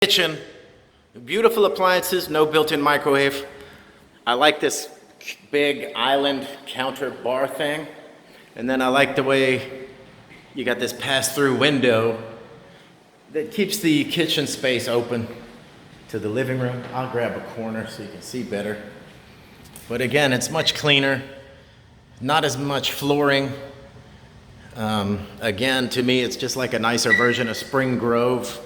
Kitchen, beautiful appliances, no built-in microwave. I like this big island counter bar thing. And then I like the way you got this pass-through window that keeps the kitchen space open to the living room. I'll grab a corner so you can see better. But again, it's much cleaner, not as much flooring. Again, to me, it's just like a nicer version of Spring Grove.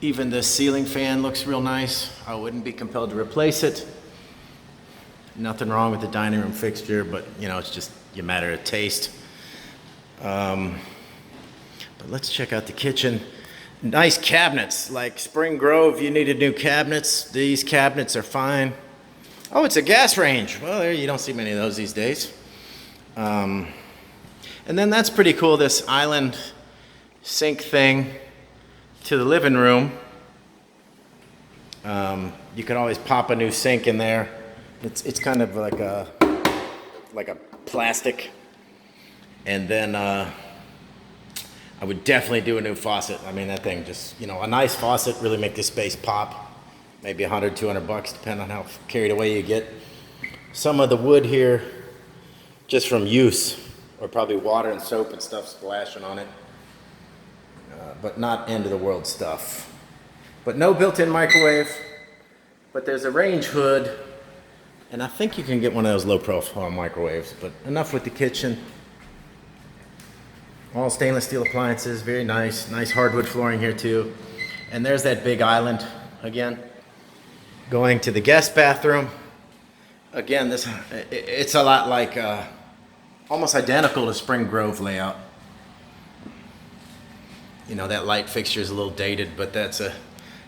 Even the ceiling fan looks real nice. I wouldn't be compelled to replace it. Nothing wrong with the dining room fixture, but you know, it's just a matter of taste. But let's check out the kitchen. Nice cabinets, like Spring Grove, you needed new cabinets. These cabinets are fine. Oh, it's a gas range. Well, there you don't see many of those these days. And then that's pretty cool, this island sink thing to the living room. You can always pop a new sink in there. It's kind of like a plastic. And then I would definitely do a new faucet. I mean, that thing just, you know, a nice faucet really make this space pop. Maybe $100, $200, depending on how carried away you get. Some of the wood here, just from use, or probably water and soap and stuff splashing on it. But not end of the world stuff. But no built-in microwave. But there's a range hood, and I think you can get one of those low-profile microwaves. But enough with the kitchen. All stainless steel appliances, very nice. Nice hardwood flooring here too. And there's that big island again. Going to the guest bathroom. Again, it's a lot like almost identical to Spring Grove layout. You know, that light fixture is a little dated, but that's a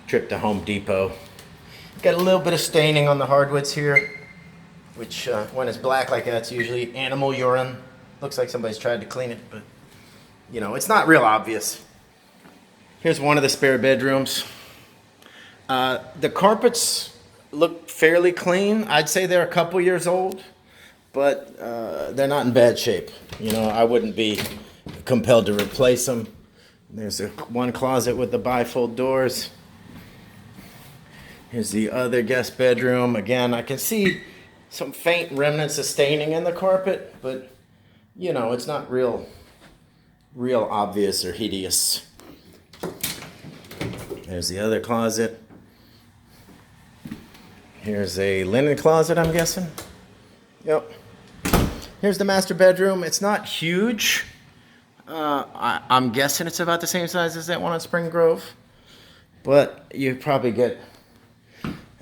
trip to Home Depot. Got a little bit of staining on the hardwoods here, which when it's black like that, it's usually animal urine. Looks like somebody's tried to clean it, but you know, it's not real obvious. Here's one of the spare bedrooms. The carpets look fairly clean. I'd say they're a couple years old, but they're not in bad shape. You know, I wouldn't be compelled to replace them. There's one closet with the bifold doors. Here's the other guest bedroom. Again, I can see some faint remnants of staining in the carpet, but you know, it's not real obvious or hideous. There's the other closet. Here's a linen closet, I'm guessing. Yep. Here's the master bedroom. It's not huge. I'm guessing it's about the same size as that one on Spring Grove, but you probably get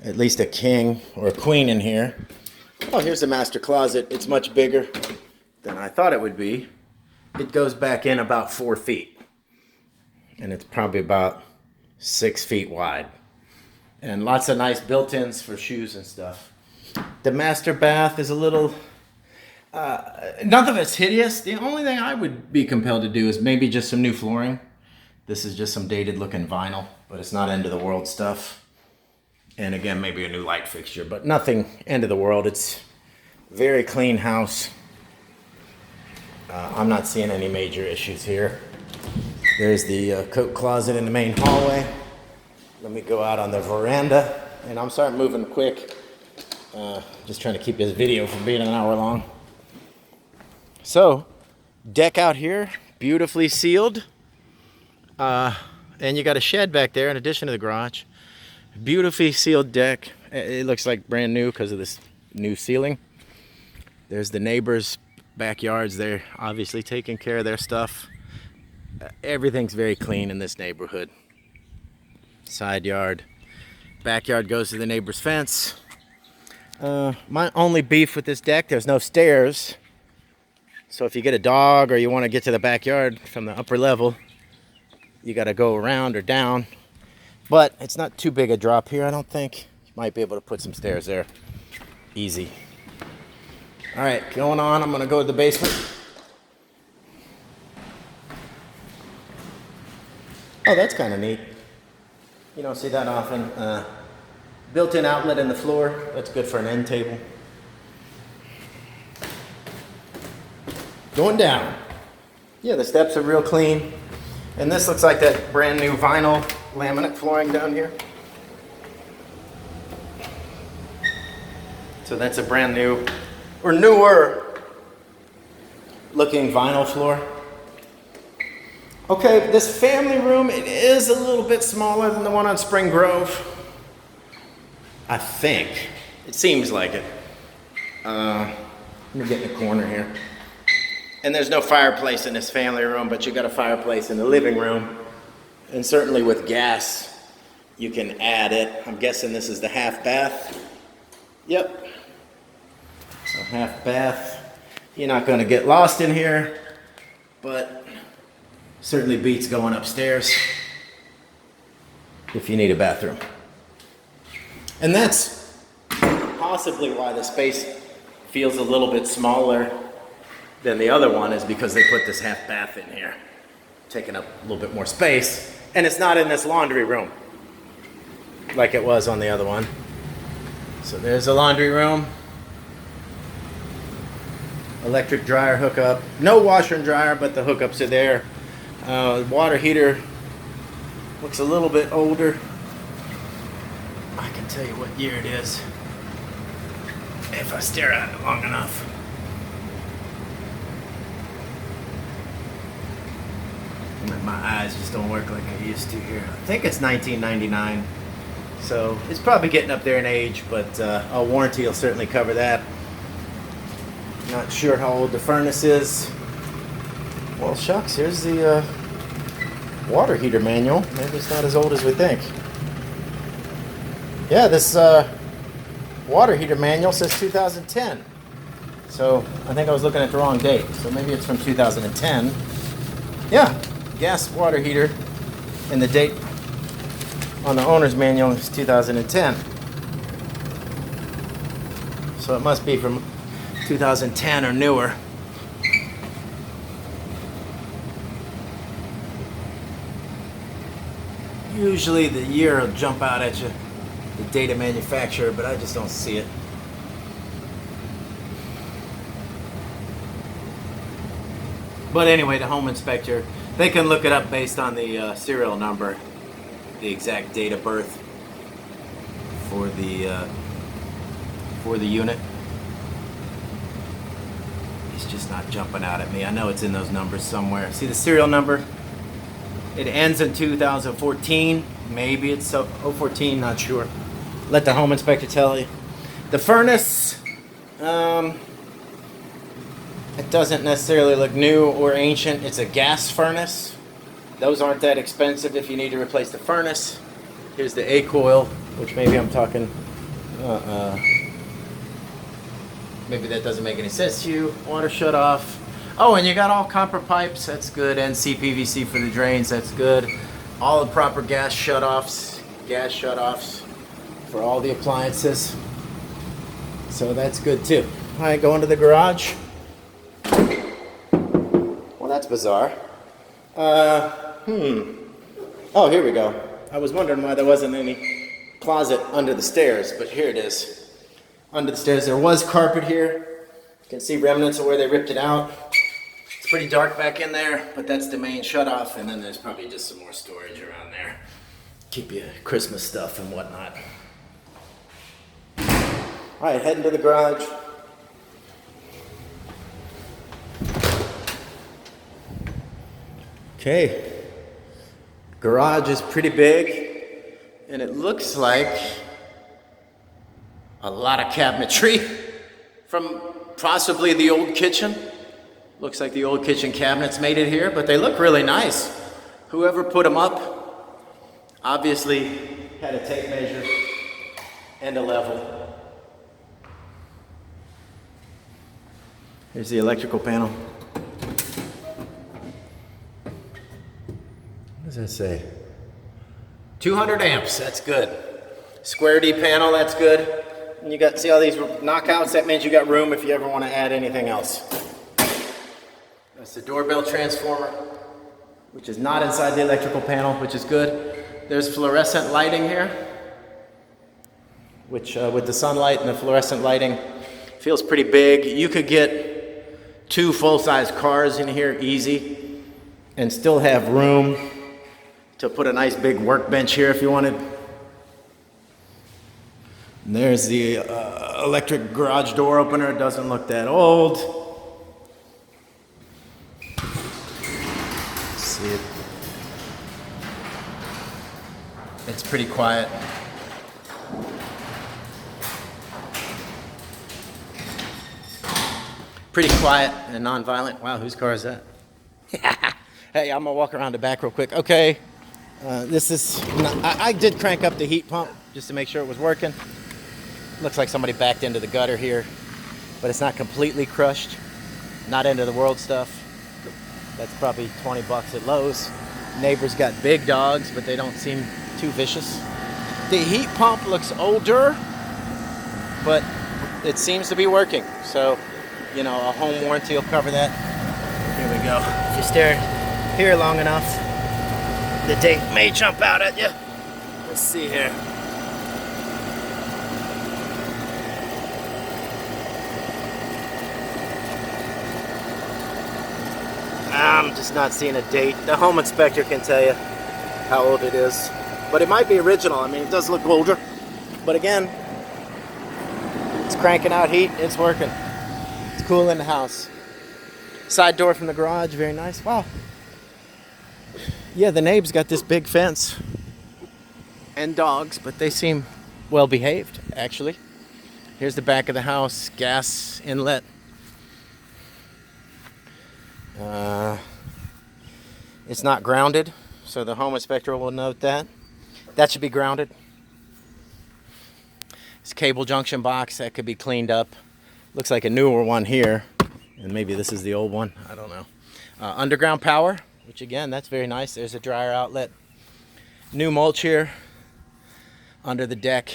at least a king or a queen in here. Oh, here's the master closet. It's much bigger than I thought it would be. It goes back in about 4 feet, and it's probably about 6 feet wide, and lots of nice built-ins for shoes and stuff. The master bath is a little none of it's hideous. The only thing I would be compelled to do is maybe just some new flooring. This is just some dated looking vinyl, but it's not end of the world stuff. And again, maybe a new light fixture, but nothing end of the world. It's a very clean house. I'm not seeing any major issues here. There's the coat closet in the main hallway. Let me go out on the veranda, and I'm sorry I'm moving quick. Just trying to keep this video from being an hour long. So, deck out here, beautifully sealed. And you got a shed back there in addition to the garage. Beautifully sealed deck. It looks like brand new because of this new ceiling. There's the neighbors' backyards. They're obviously taking care of their stuff. Everything's very clean in this neighborhood. Side yard. Backyard goes to the neighbor's fence. My only beef with this deck, there's no stairs. So if you get a dog or you want to get to the backyard from the upper level, you got to go around or down. But it's not too big a drop here, I don't think. You might be able to put some stairs there. Easy. All right, going on. I'm going to go to the basement. Oh, that's kind of neat. You don't see that often. Built-in outlet in the floor. That's good for an end table. Going down. Yeah, the steps are real clean. And this looks like that brand new vinyl laminate flooring down here. So that's a brand new, or newer looking vinyl floor. Okay, this family room, it is a little bit smaller than the one on Spring Grove. I think. It seems like it. Let me get in the corner here. And there's no fireplace in this family room, but you got a fireplace in the living room. And certainly with gas, you can add it. I'm guessing this is the half bath. Yep. So half bath. You're not gonna get lost in here, but certainly beats going upstairs if you need a bathroom. And that's possibly why the space feels a little bit smaller than the other one, is because they put this half bath in here, taking up a little bit more space. And it's not in this laundry room like it was on the other one. So there's a laundry room. Electric dryer hookup. No washer and dryer, but the hookups are there. Water heater looks a little bit older. I can tell you what year it is if I stare at it long enough. My eyes just don't work like I used to here. I think it's 1999. So it's probably getting up there in age, but a warranty will certainly cover that. Not sure how old the furnace is. Well, shucks, here's the water heater manual. Maybe it's not as old as we think. Yeah, this water heater manual says 2010. So I think I was looking at the wrong date. So maybe it's from 2010. Yeah, gas water heater, and the date on the owner's manual is 2010. So it must be from 2010 or newer. Usually the year will jump out at you, the date of manufacture, but I just don't see it. But anyway, the home inspector, they can look it up based on the serial number, the exact date of birth for the unit. It's just not jumping out at me. I know it's in those numbers somewhere. See the serial number? It ends in 2014. Maybe it's 014, not sure. Let the home inspector tell you. The furnace, it doesn't necessarily look new or ancient. It's a gas furnace. Those aren't that expensive if you need to replace the furnace. Here's the A coil, which maybe I'm talking, maybe that doesn't make any sense to you. Water shut off. Oh, and you got all copper pipes, that's good. NC PVC for the drains, that's good. All the proper gas shutoffs for all the appliances. So that's good too. All right, go into the garage. Well, that's bizarre. Oh, here we go. I was wondering why there wasn't any closet under the stairs, but here it is. Under the stairs, there was carpet here. You can see remnants of where they ripped it out. It's pretty dark back in there, but that's the main shutoff, and then there's probably just some more storage around there. Keep your Christmas stuff and whatnot. All right, heading to the garage. Okay, garage is pretty big, and it looks like a lot of cabinetry from possibly the old kitchen. Looks like the old kitchen cabinets made it here, but they look really nice. Whoever put them up obviously had a tape measure and a level. Here's the electrical panel. What does that say? 200 amps, that's good. Square D panel, that's good. And you got, see all these knockouts? That means you got room if you ever want to add anything else. That's the doorbell transformer, which is not inside the electrical panel, which is good. There's fluorescent lighting here, which with the sunlight and the fluorescent lighting, feels pretty big. You could get 2 full-size cars in here easy and still have room to put a nice big workbench here if you wanted. And there's the electric garage door opener. It doesn't look that old. Let's see it. It's pretty quiet. Pretty quiet and non-violent. Wow, whose car is that? Hey, I'm gonna walk around the back real quick. Okay, this is, I did crank up the heat pump just to make sure it was working. Looks like somebody backed into the gutter here, but it's not completely crushed. Not end of the world stuff. That's probably 20 bucks at Lowe's. Neighbors got big dogs, but they don't seem too vicious. The heat pump looks older, but it seems to be working. So, you know, a home warranty will cover that. Here we go. If you stare here long enough, the date may jump out at you. Let's see here. I'm just not seeing a date. The home inspector can tell you how old it is. But it might be original. I mean, it does look older. But again, it's cranking out heat. It's working. It's cool in the house. Side door from the garage. Very nice. Wow. Yeah, the neighbors got this big fence. And dogs, but they seem well behaved, actually. Here's the back of the house. Gas inlet. It's not grounded, so the home inspector will note that. That should be grounded. This cable junction box, that could be cleaned up. Looks like a newer one here, and maybe this is the old one, I don't know. Underground power, which again, that's very nice. There's a dryer outlet. New mulch here under the deck.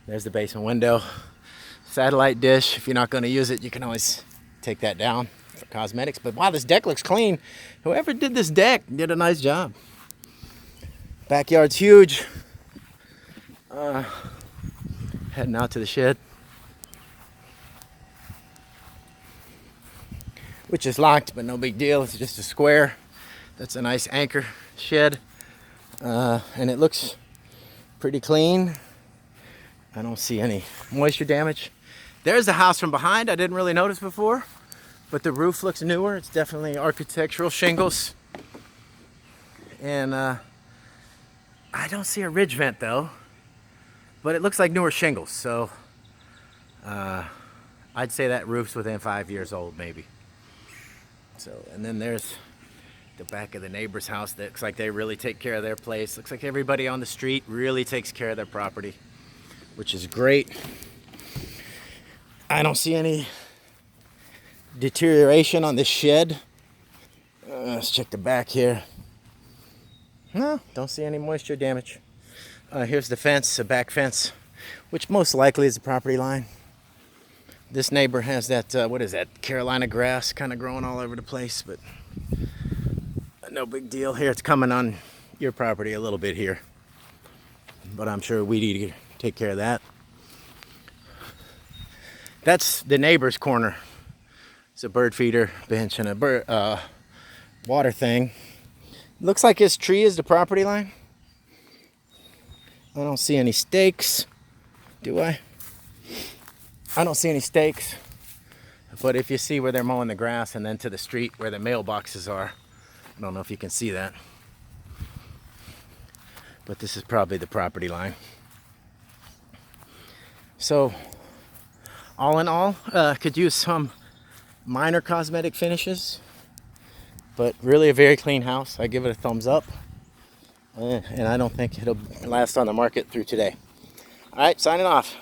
There's the basement window. Satellite dish, if you're not going to use it, you can always take that down for cosmetics. But wow, this deck looks clean. Whoever did this deck did a nice job. Backyard's huge. Heading out to the shed, which is locked, but no big deal. It's just a square. That's a nice anchor shed, and it looks pretty clean. I don't see any moisture damage. There's the house from behind. I didn't really notice before, but the roof looks newer. It's definitely architectural shingles. And I don't see a ridge vent though, but it looks like newer shingles. So I'd say that roof's within 5 years old maybe. So, and then there's the back of the neighbor's house. That looks like they really take care of their place. Looks like everybody on the street really takes care of their property, which is great. I don't see any deterioration on this shed. Let's check the back here. No, don't see any moisture damage. Here's the fence, a back fence, which most likely is the property line. This neighbor has that, what is that, Carolina grass kind of growing all over the place, but no big deal here. It's coming on your property a little bit here, but I'm sure we'd eater take care of that. That's the neighbor's corner. It's a bird feeder bench and a water thing. Looks like his tree is the property line. I don't see any stakes, do I? I don't see any stakes. But if you see where they're mowing the grass and then to the street where the mailboxes are, I don't know if you can see that. But this is probably the property line. So, all in all, could use some minor cosmetic finishes, but really a very clean house. I give it a thumbs up, and I don't think it'll last on the market through today. All right, signing off.